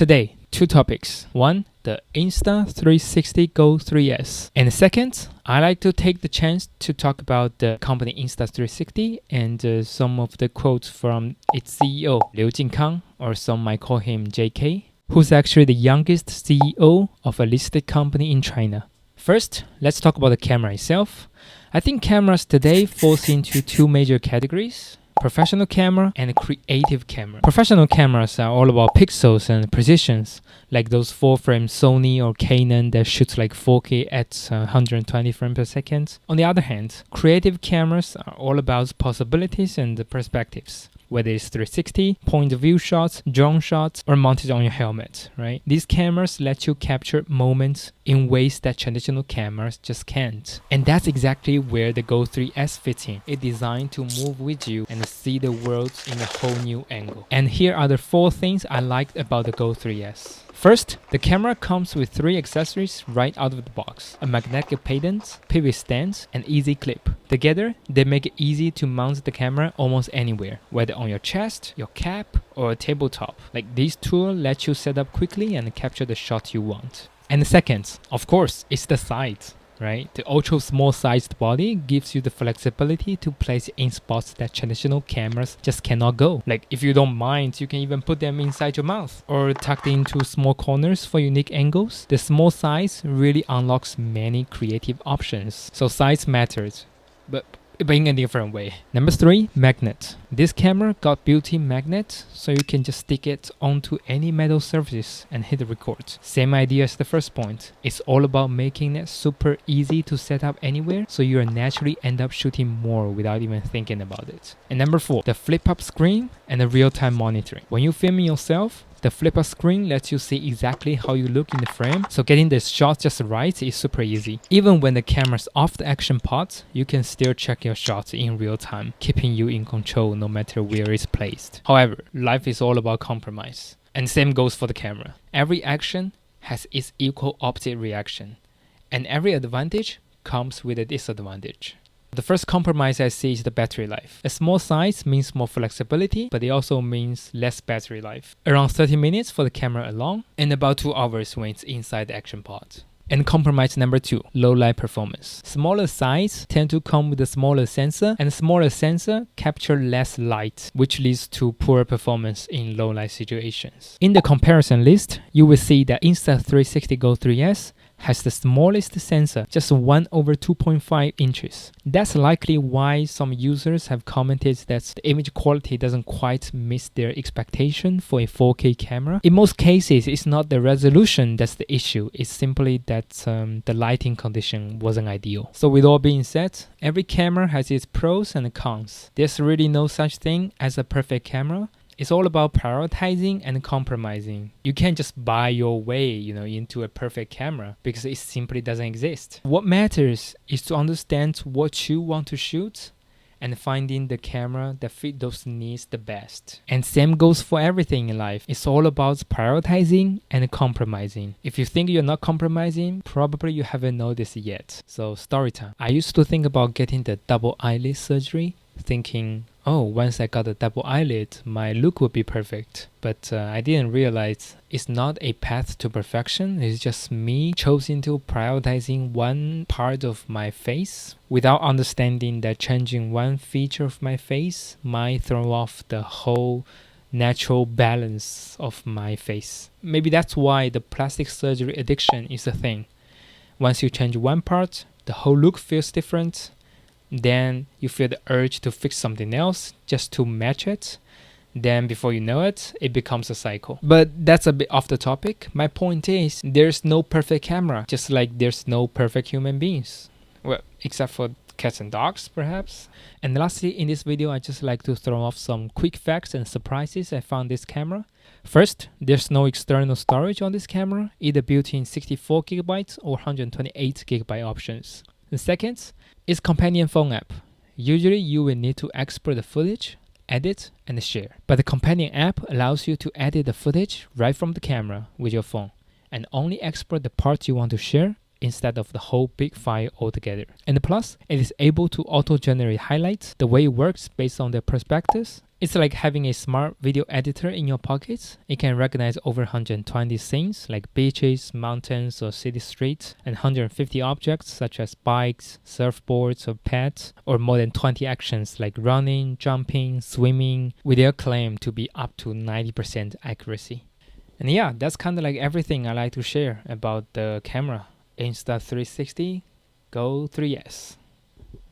Today, two topics. One, the Insta360 Go 3S. And second, I like to take the chance to talk about the company Insta360 and some of the quotes from its CEO, Jingkang, or some might call him JK, who's actually the youngest CEO of a listed company in China. First, let's talk about the camera itself. I think cameras today falls into two major categories: professional camera and creative camera. Professional cameras are all about pixels and precisions, like those 4-frame Sony or Canon that shoots like 4K at 120 frames per second. On the other hand, creative cameras are all about possibilities and perspectives, whether it's 360, point of view shots, drone shots, or mounted on your helmet, right? These cameras let you capture moments in ways that traditional cameras just can't. And that's exactly where the Go 3S fits in. It's designed to move with you and see the world in a whole new angle. And here are the 4 things I liked about the Go 3S. First, the camera comes with 3 accessories right out of the box: a magnetic pendant, pivot stand, and easy clip. Together, they make it easy to mount the camera almost anywhere, whether on your chest, your cap, or a tabletop. Like, these tools let you set up quickly and capture the shot you want. And the second, of course, is the size. Right? The ultra small sized body gives you the flexibility to place in spots that traditional cameras just cannot go. Like, if you don't mind, you can even put them inside your mouth or tucked into small corners for unique angles. The small size really unlocks many creative options. So size matters, but in a different way. Number 3, magnet. This camera got built-in magnet, so you can just stick it onto any metal surface and hit record. Same idea as the first point. It's all about making it super easy to set up anywhere, so you naturally end up shooting more without even thinking about it. And number 4, the flip-up screen and the real-time monitoring. When you're filming yourself, the flip-up screen lets you see exactly how you look in the frame, so getting the shot just right is super easy. Even when the camera's off the action part, you can still check your shots in real time, keeping you in control no matter where it's placed. However, life is all about compromise. And same goes for the camera. Every action has its equal opposite reaction, and every advantage comes with a disadvantage. The first compromise I see is the battery life. A small size means more flexibility, but it also means less battery life. Around 30 minutes for the camera alone, and about 2 hours when it's inside the action pod. And compromise number 2, low light performance. Smaller size tend to come with a smaller sensor, and a smaller sensor capture less light, which leads to poor performance in low light situations. In the comparison list, you will see that Insta360 Go 3S has the smallest sensor, just 1/2.5 inches. That's likely why some users have commented that the image quality doesn't quite meet their expectation for a 4K camera. In most cases, it's not the resolution that's the issue, it's simply that the lighting condition wasn't ideal. So with all being said, every camera has its pros and cons. There's really no such thing as a perfect camera. It's all about prioritizing and compromising. You can't just buy your way, into a perfect camera, because it simply doesn't exist. What matters is to understand what you want to shoot and finding the camera that fits those needs the best. And same goes for everything in life. It's all about prioritizing and compromising. If you think you're not compromising, probably you haven't noticed it yet. So story time. I used to think about getting the double eyelid surgery, thinking, oh, once I got a double eyelid, my look would be perfect. But I didn't realize it's not a path to perfection. It's just me choosing to prioritizing one part of my face without understanding that changing one feature of my face might throw off the whole natural balance of my face. Maybe that's why the plastic surgery addiction is a thing. Once you change one part, the whole look feels different. Then you feel the urge to fix something else just to match it. Then before you know it, it becomes a cycle. But that's a bit off the topic. My point is, there's no perfect camera, just like there's no perfect human beings. Well, except for cats and dogs, perhaps. And lastly, in this video, I just like to throw off some quick facts and surprises I found this camera. First, there's no external storage on this camera, either built-in 64GB or 128GB options. The second is companion phone app. Usually you will need to export the footage, edit, and share. But the companion app allows you to edit the footage right from the camera with your phone and only export the parts you want to share instead of the whole big file altogether. And plus, it is able to auto-generate highlights. The way it works based on the perspectives It's like having a smart video editor in your pocket. It can recognize over 120 scenes like beaches, mountains, or city streets, and 150 objects such as bikes, surfboards, or pets, or more than 20 actions like running, jumping, swimming, with their claim to be up to 90% accuracy. And yeah, that's kind of like everything I like to share about the camera Insta360 Go 3S.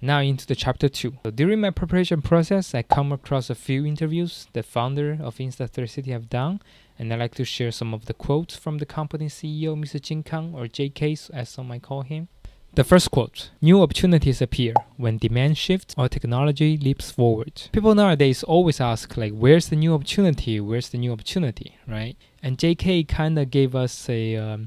Now into the chapter 2. So during my preparation process, I come across a few interviews the founder of Insta360 have done, and I like to share some of the quotes from the company CEO, Mr. Jingkang, or JK as some might call him. The first quote: new opportunities appear when demand shifts or technology leaps forward. People nowadays always ask like, where's the new opportunity? Where's the new opportunity, right? And JK kind of gave us a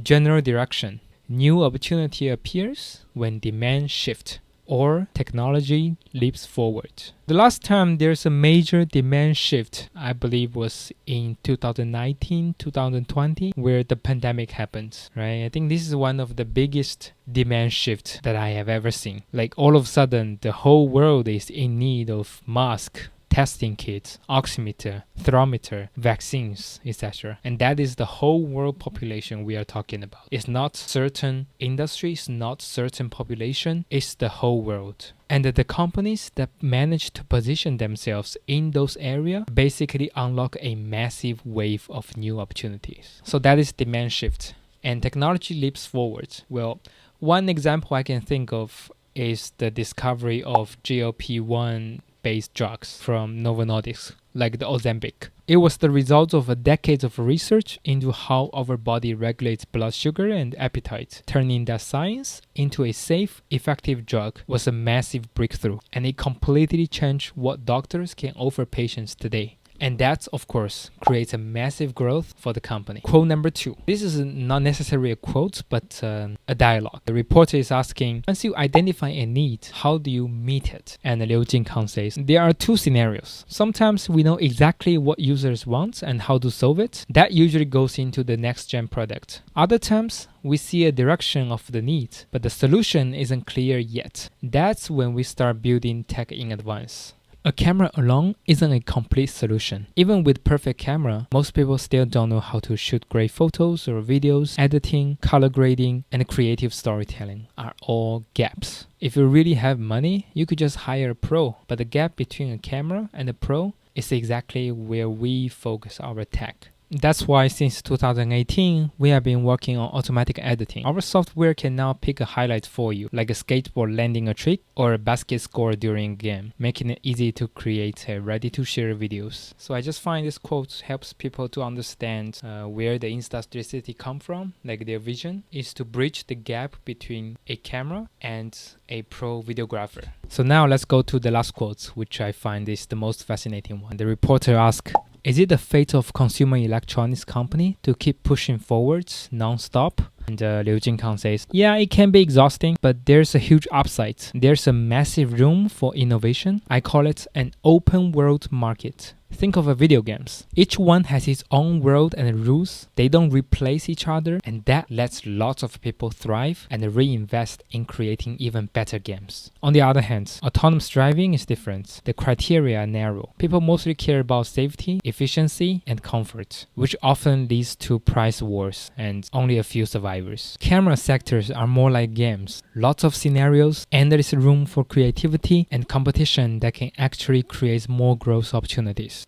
general direction. New opportunity appears when demand shifts or technology leaps forward. The last time there's a major demand shift, I believe, was in 2019, 2020, where the pandemic happened, right? I think this is one of the biggest demand shifts that I have ever seen. Like all of a sudden, the whole world is in need of masks, testing kits, oximeter, thermometer, vaccines, etc. And that is the whole world population we are talking about. It's not certain industries, not certain population, it's the whole world. And the companies that manage to position themselves in those areas basically unlock a massive wave of new opportunities. So that is demand shift. And technology leaps forward. Well, one example I can think of is the discovery of GLP-1 based drugs from Novo Nordisk, like the Ozempic. It was the result of a decade of research into how our body regulates blood sugar and appetite. Turning that science into a safe, effective drug was a massive breakthrough, and it completely changed what doctors can offer patients today. And that, of course, creates a massive growth for the company. Quote number 2. This is not necessarily a quote, but a dialogue. The reporter is asking, once you identify a need, how do you meet it? And Liu Jingkang says, there are two scenarios. Sometimes we know exactly what users want and how to solve it. That usually goes into the next gen product. Other times, we see a direction of the need, but the solution isn't clear yet. That's when we start building tech in advance. A camera alone isn't a complete solution. Even with perfect camera, most people still don't know how to shoot great photos or videos. Editing, color grading, and creative storytelling are all gaps. If you really have money, you could just hire a pro, but the gap between a camera and a pro is exactly where we focus our tech. That's why since 2018, we have been working on automatic editing. Our software can now pick a highlight for you, like a skateboard landing a trick or a basket score during a game, making it easy to create ready-to-share videos. So I just find this quote helps people to understand where the Insta360 come from, like their vision is to bridge the gap between a camera and a pro videographer. So now let's go to the last quote, which I find is the most fascinating one. The reporter asks, is it the fate of consumer electronics company to keep pushing forwards non-stop? And Liu Jingkang says, yeah, it can be exhausting, but there's a huge upside. There's a massive room for innovation. I call it an open world market. Think of video games. Each one has its own world and rules. They don't replace each other, and that lets lots of people thrive and reinvest in creating even better games. On the other hand, autonomous driving is different. The criteria are narrow. People mostly care about safety, efficiency, and comfort, which often leads to price wars and only a few survivors. Camera sectors are more like games. Lots of scenarios, endless room for creativity and competition that can actually create more growth opportunities.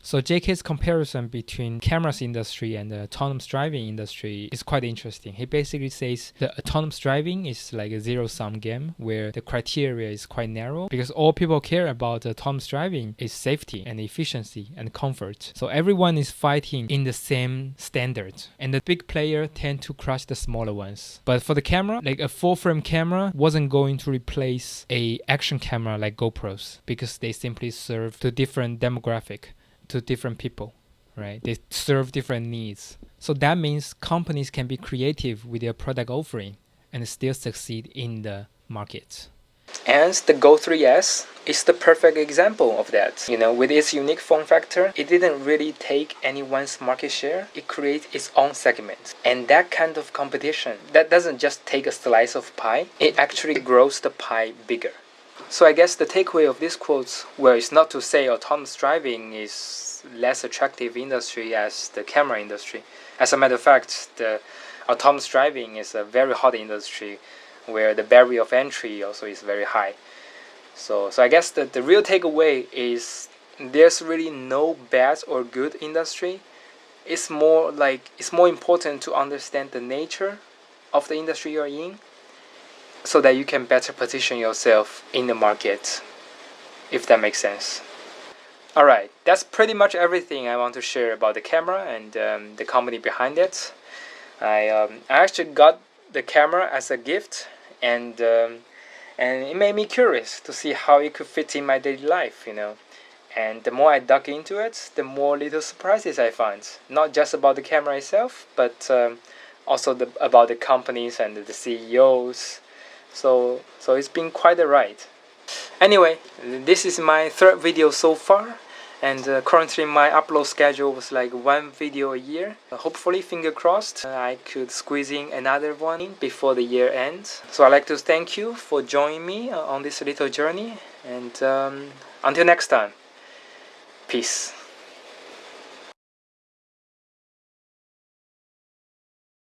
So JK's comparison between cameras industry and the autonomous driving industry is quite interesting. He basically says the autonomous driving is like a zero-sum game where the criteria is quite narrow because all people care about autonomous driving is safety and efficiency and comfort. So everyone is fighting in the same standard, and the big players tend to crush the smaller ones. But for the camera, like a full-frame camera wasn't going to replace a action camera like GoPros because they simply serve to different demographic, to different people, right? They serve different needs. So that means companies can be creative with their product offering and still succeed in the market. And the Go 3S is the perfect example of that. With its unique form factor, it didn't really take anyone's market share. It creates its own segment. And that kind of competition, that doesn't just take a slice of pie, it actually grows the pie bigger. So I guess the takeaway of this quote, well, it's not to say autonomous driving is less attractive industry as the camera industry. As a matter of fact, the autonomous driving is a very hot industry where the barrier of entry also is very high. So I guess the real takeaway is there's really no bad or good industry. It's more important to understand the nature of the industry you're in so that you can better position yourself in the market, if that makes sense. Alright, that's pretty much everything I want to share about the camera and the company behind it. I actually got the camera as a gift, and it made me curious to see how it could fit in my daily life, And the more I dug into it, the more little surprises I found. Not just about the camera itself, but also about the companies and the CEOs. So it's been quite a ride. Anyway, this is my third video so far. And currently my upload schedule was like one video a year. Hopefully, finger crossed, I could squeeze in another one before the year ends. So I'd like to thank you for joining me on this little journey. And until next time, peace.